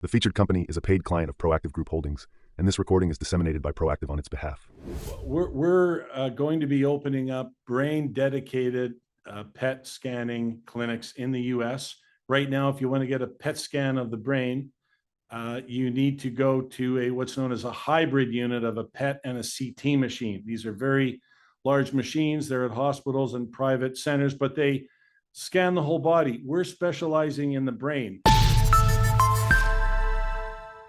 The featured company is a paid client of Proactive Group Holdings, and this recording is disseminated by Proactive on its behalf. We're going to be opening up brain-dedicated PET scanning clinics in the U.S. Right now, if you want to get a PET scan of the brain, you need to go to what's known as a hybrid unit of a PET and a CT machine. These are very large machines. They're at hospitals and private centers, but they scan the whole body. We're specializing in the brain.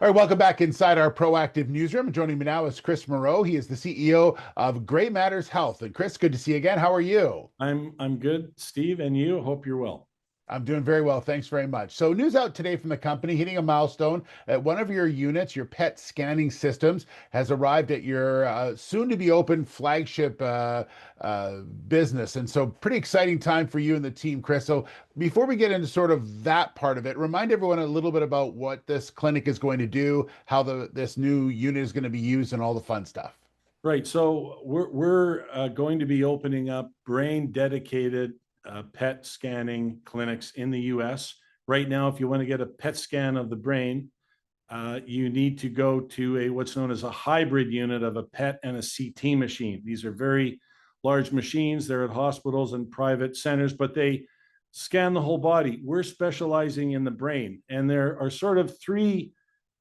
All right, welcome back inside our Proactive newsroom. Joining me now is Chris Moreau. He is the CEO of greymettershealth. And Chris, good to see you again. How are you? I'm good, Steve, and you? Hope you're well. I'm doing very well. Thanks very much. So news out today from the company hitting a milestone at one of your units, your PET scanning systems, has arrived at your soon to be open flagship business. And so pretty exciting time for you and the team, Chris. So before we get into sort of that part of it, remind everyone a little bit about what this clinic is going to do, how this new unit is going to be used, and all the fun stuff. Right. So we're going to be opening up brain-dedicated PET scanning clinics in the U.S. Right now, if you want to get a PET scan of the brain, you need to go to what's known as a hybrid unit of a PET and a CT machine. These are very large machines. They're at hospitals and private centers, but they scan the whole body. We're specializing in the brain, and there are sort of three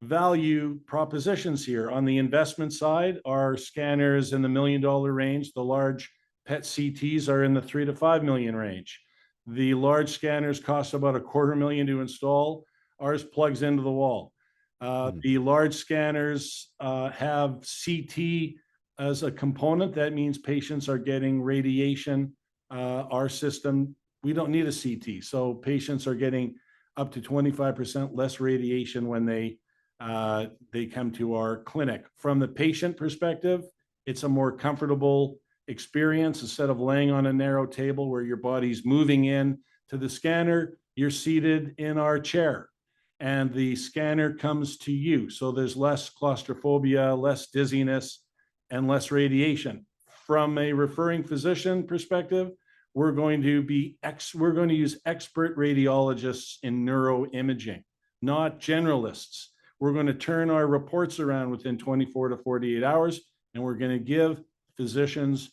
value propositions here. On the investment side, our scanners in the $1 million range. The large PET CTs are in the $3 to $5 million range. The large scanners cost about $250,000 to install. Ours plugs into the wall. The large scanners have CT as a component. That means patients are getting radiation. Our system, we don't need a CT. So patients are getting up to 25% less radiation when they come to our clinic. From the patient perspective, it's a more comfortable experience. Instead of laying on a narrow table where your body's moving in to the scanner, you're seated in our chair and the scanner comes to you. So there's less claustrophobia, less dizziness, and less radiation. From a referring physician perspective, we're going to use expert radiologists in neuroimaging, not generalists. We're going to turn our reports around within 24 to 48 hours, and we're going to give physicians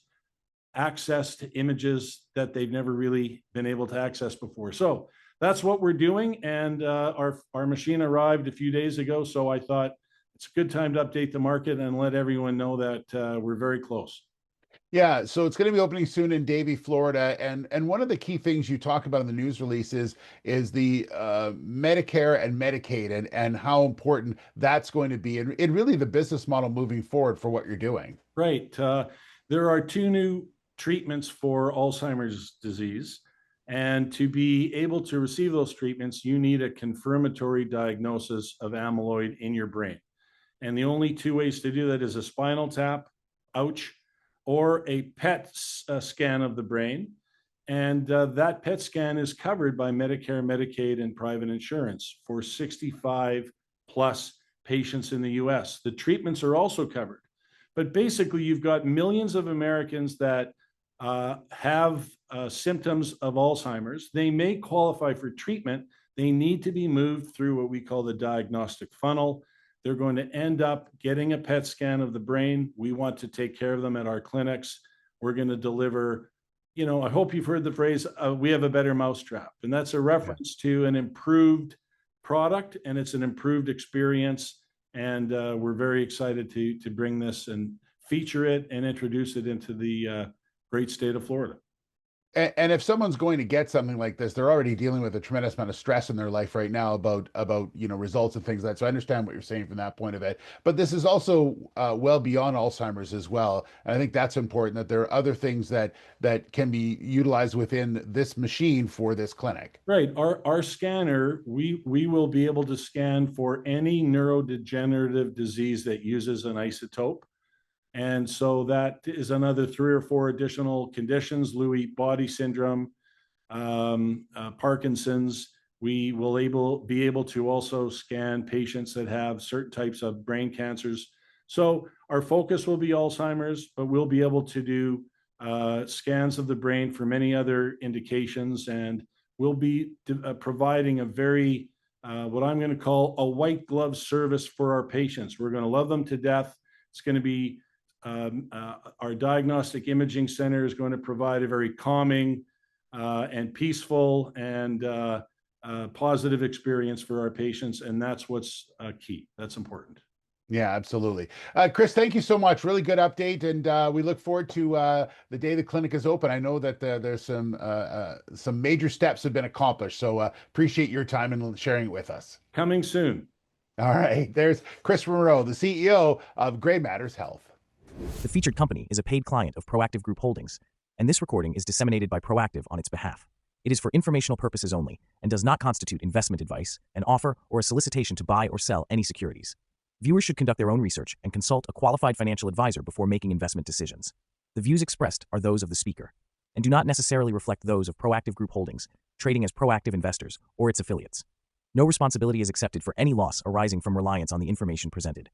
access to images that they've never really been able to access before. So that's what we're doing. And our machine arrived a few days ago. So I thought it's a good time to update the market and let everyone know that we're very close. Yeah, so it's going to be opening soon in Davie, Florida, and one of the key things you talk about in the news release is the Medicare and Medicaid and how important that's going to be, and really the business model moving forward for what you're doing. Right. There are two new treatments for Alzheimer's disease, and to be able to receive those treatments, you need a confirmatory diagnosis of amyloid in your brain. And the only two ways to do that is a spinal tap, ouch, or a PET scan of the brain. And that PET scan is covered by Medicare, Medicaid, and private insurance for 65 plus patients in the US. The treatments are also covered. But basically, you've got millions of Americans that have symptoms of Alzheimer's. They may qualify for treatment. They need to be moved through what we call the diagnostic funnel. They're going to end up getting a PET scan of the brain. We want to take care of them at our clinics. We're going to deliver, I hope you've heard the phrase, we have a better mousetrap. And that's a reference to an improved product, and it's an improved experience. And we're very excited to bring this and feature it and introduce it into the great state of Florida. And if someone's going to get something like this, they're already dealing with a tremendous amount of stress in their life right now about results and things like that. So I understand what you're saying from that point of it. But this is also well beyond Alzheimer's as well. And I think that's important, that there are other things that can be utilized within this machine for this clinic. Right. Our scanner, we will be able to scan for any neurodegenerative disease that uses an isotope. And so that is another 3 or 4 additional conditions: Lewy body syndrome, Parkinson's. We will be able to also scan patients that have certain types of brain cancers. So our focus will be Alzheimer's, but we'll be able to do scans of the brain for many other indications, and we'll be providing a very what I'm going to call a white glove service for our patients. We're going to love them to death. It's going to be our diagnostic imaging center is going to provide a very calming and peaceful and positive experience for our patients. And that's what's key. That's important. Yeah, absolutely. Chris, thank you so much. Really good update. And we look forward to the day the clinic is open. I know that there's some major steps have been accomplished. So appreciate your time and sharing it with us. Coming soon. All right. There's Chris Moreau, the CEO of Grey Matters Health. The featured company is a paid client of Proactive Group Holdings, and this recording is disseminated by Proactive on its behalf. It is for informational purposes only and does not constitute investment advice, an offer, or a solicitation to buy or sell any securities. Viewers should conduct their own research and consult a qualified financial advisor before making investment decisions. The views expressed are those of the speaker and do not necessarily reflect those of Proactive Group Holdings, trading as Proactive Investors or its affiliates. No responsibility is accepted for any loss arising from reliance on the information presented.